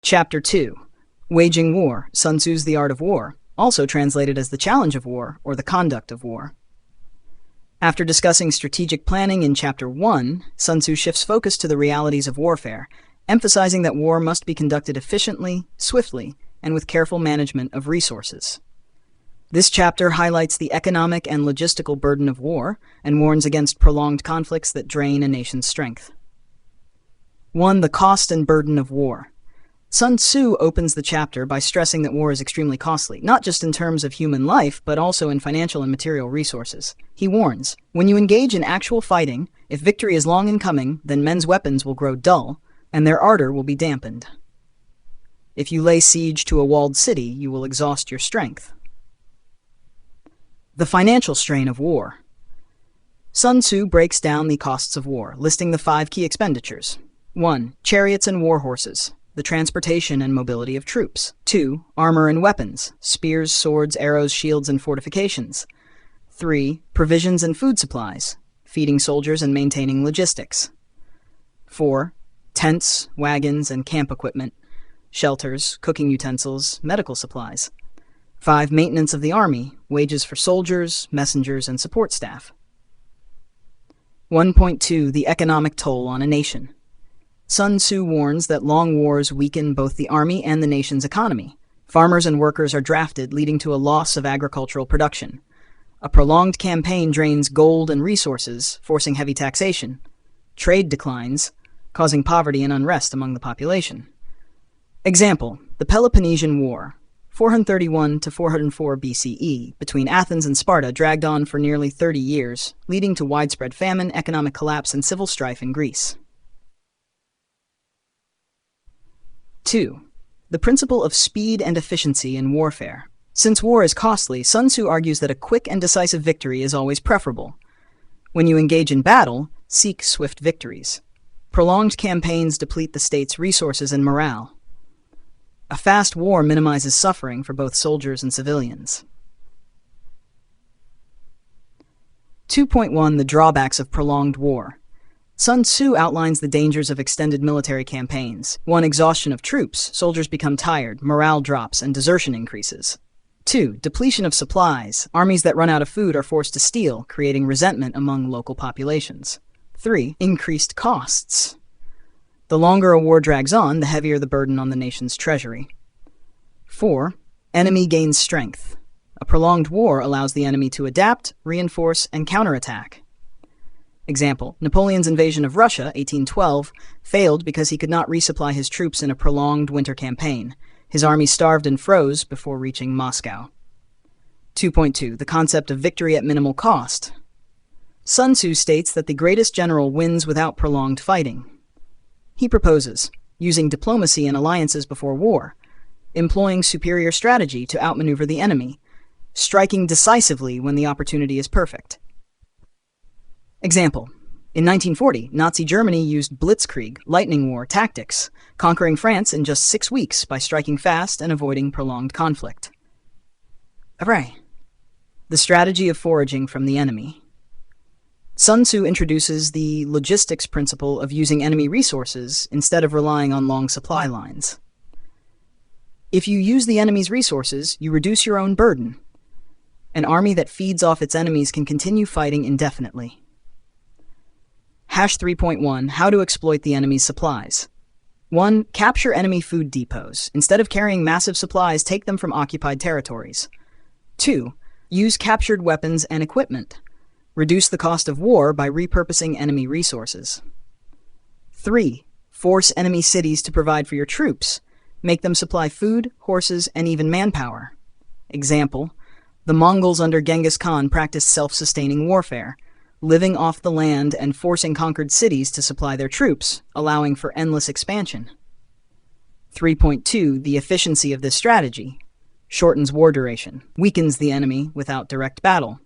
Chapter 2. Waging War, Sun Tzu's The Art of War, also translated as the challenge of war or the conduct of war. After discussing strategic planning in Chapter 1, Sun Tzu shifts focus to the realities of warfare, emphasizing that war must be conducted efficiently, swiftly, and with careful management of resources. This chapter highlights the economic and logistical burden of war and warns against prolonged conflicts that drain a nation's strength. 1. The cost and burden of war. Sun Tzu opens the chapter by stressing that war is extremely costly, not just in terms of human life, but also in financial and material resources. He warns, when you engage in actual fighting, if victory is long in coming, then men's weapons will grow dull, and their ardor will be dampened. If you lay siege to a walled city, you will exhaust your strength. The financial strain of war. Sun Tzu breaks down the costs of war, listing the 5 key expenditures. 1. Chariots and war horses, the transportation and mobility of troops. 2. Armor and weapons, spears, swords, arrows, shields, and fortifications. 3. Provisions and food supplies, feeding soldiers and maintaining logistics. 4. Tents, wagons, and camp equipment, shelters, cooking utensils, medical supplies. 5. Maintenance of the army, wages for soldiers, messengers, and support staff. 1.2. The economic toll on a nation. Sun Tzu warns that long wars weaken both the army and the nation's economy. Farmers and workers are drafted, leading to a loss of agricultural production. A prolonged campaign drains gold and resources, forcing heavy taxation. Trade declines, causing poverty and unrest among the population. Example: the Peloponnesian War, 431 to 404 BCE, between Athens and Sparta dragged on for nearly 30 years, leading to widespread famine, economic collapse, and civil strife in Greece. 2. The principle of speed and efficiency in warfare. Since war is costly, Sun Tzu argues that a quick and decisive victory is always preferable. When you engage in battle, seek swift victories. Prolonged campaigns deplete the state's resources and morale. A fast war minimizes suffering for both soldiers and civilians. 2.1. The drawbacks of prolonged war. Sun Tzu outlines the dangers of extended military campaigns. 1. Exhaustion of troops. Soldiers become tired, morale drops, and desertion increases. 2. Depletion of supplies. Armies that run out of food are forced to steal, creating resentment among local populations. 3. Increased costs. The longer a war drags on, the heavier the burden on the nation's treasury. 4. Enemy gains strength. A prolonged war allows the enemy to adapt, reinforce, and counterattack. Example: Napoleon's invasion of Russia, 1812, failed because he could not resupply his troops in a prolonged winter campaign. His army starved and froze before reaching Moscow. 2.2. The concept of victory at minimal cost. Sun Tzu states that the greatest general wins without prolonged fighting. He proposes using diplomacy and alliances before war, employing superior strategy to outmaneuver the enemy, striking decisively when the opportunity is perfect. Example: in 1940, Nazi Germany used blitzkrieg, lightning war tactics, conquering France in just 6 weeks by striking fast and avoiding prolonged conflict. Hooray! The strategy of foraging from the enemy. Sun Tzu introduces the logistics principle of using enemy resources instead of relying on long supply lines. If you use the enemy's resources, you reduce your own burden. An army that feeds off its enemies can continue fighting indefinitely. 3.1. How to exploit the enemy's supplies. 1. Capture enemy food depots. Instead of carrying massive supplies, take them from occupied territories. 2. Use captured weapons and equipment. Reduce the cost of war by repurposing enemy resources. 3. Force enemy cities to provide for your troops. Make them supply food, horses, and even manpower. Example: the Mongols under Genghis Khan practiced self-sustaining warfare, living off the land and forcing conquered cities to supply their troops, allowing for endless expansion. 3.2. The efficiency of this strategy. Shortens war duration, weakens the enemy without direct battle,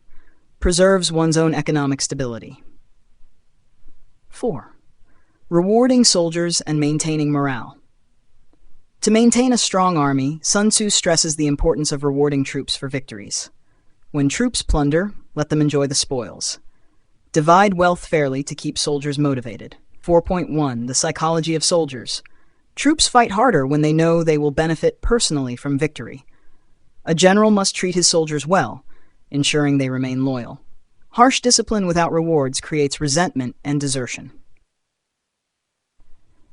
preserves one's own economic stability. 4. Rewarding soldiers and maintaining morale. To maintain a strong army, Sun Tzu stresses the importance of rewarding troops for victories. When troops plunder, let them enjoy the spoils. Divide wealth fairly to keep soldiers motivated. 4.1. The psychology of soldiers. Troops fight harder when they know they will benefit personally from victory. A general must treat his soldiers well, ensuring they remain loyal. Harsh discipline without rewards creates resentment and desertion.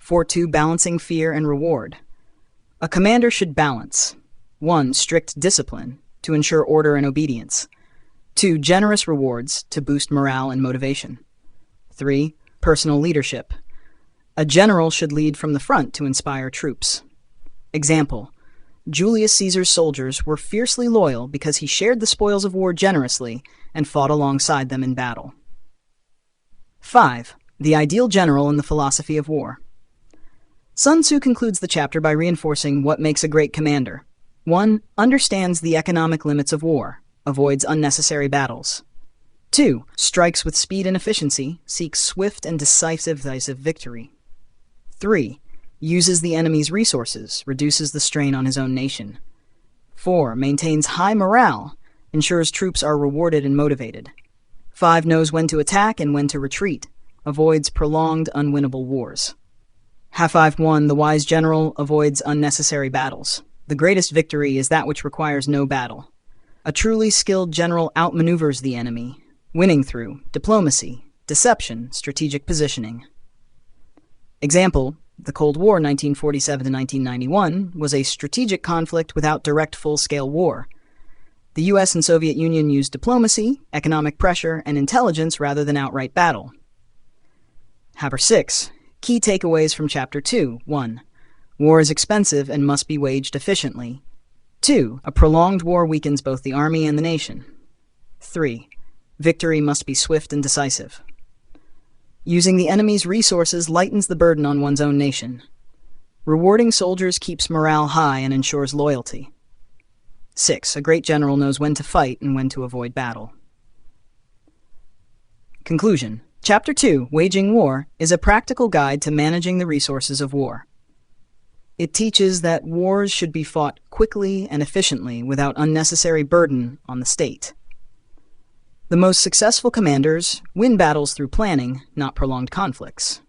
4.2 Balancing fear and reward. A commander should balance 1. Strict discipline to ensure order and obedience. 2. Generous rewards to boost morale and motivation. 3. Personal leadership. A general should lead from the front to inspire troops. Example: Julius Caesar's soldiers were fiercely loyal because he shared the spoils of war generously and fought alongside them in battle. 5. The ideal general and the philosophy of war. Sun Tzu concludes the chapter by reinforcing what makes a great commander. 1. Understands the economic limits of war, avoids unnecessary battles. 2. Strikes with speed and efficiency, seeks swift and decisive victory. 3. Uses the enemy's resources, reduces the strain on his own nation. 4. Maintains high morale, ensures troops are rewarded and motivated. 5. Knows when to attack and when to retreat, avoids prolonged, unwinnable wars. 5.1 The wise general avoids unnecessary battles. The greatest victory is that which requires no battle. A truly skilled general outmaneuvers the enemy, winning through diplomacy, deception, strategic positioning. Example: the Cold War 1947 to 1991 was a strategic conflict without direct full-scale war. The US and Soviet Union used diplomacy, economic pressure, and intelligence rather than outright battle. 6. Key takeaways from Chapter 2. 1. War is expensive and must be waged efficiently. 2. A prolonged war weakens both the army and the nation. 3. Victory must be swift and decisive. Using the enemy's resources lightens the burden on one's own nation. Rewarding soldiers keeps morale high and ensures loyalty. 6. A great general knows when to fight and when to avoid battle. Conclusion. Chapter 2, Waging War, is a practical guide to managing the resources of war. It teaches that wars should be fought quickly and efficiently without unnecessary burden on the state. The most successful commanders win battles through planning, not prolonged conflicts.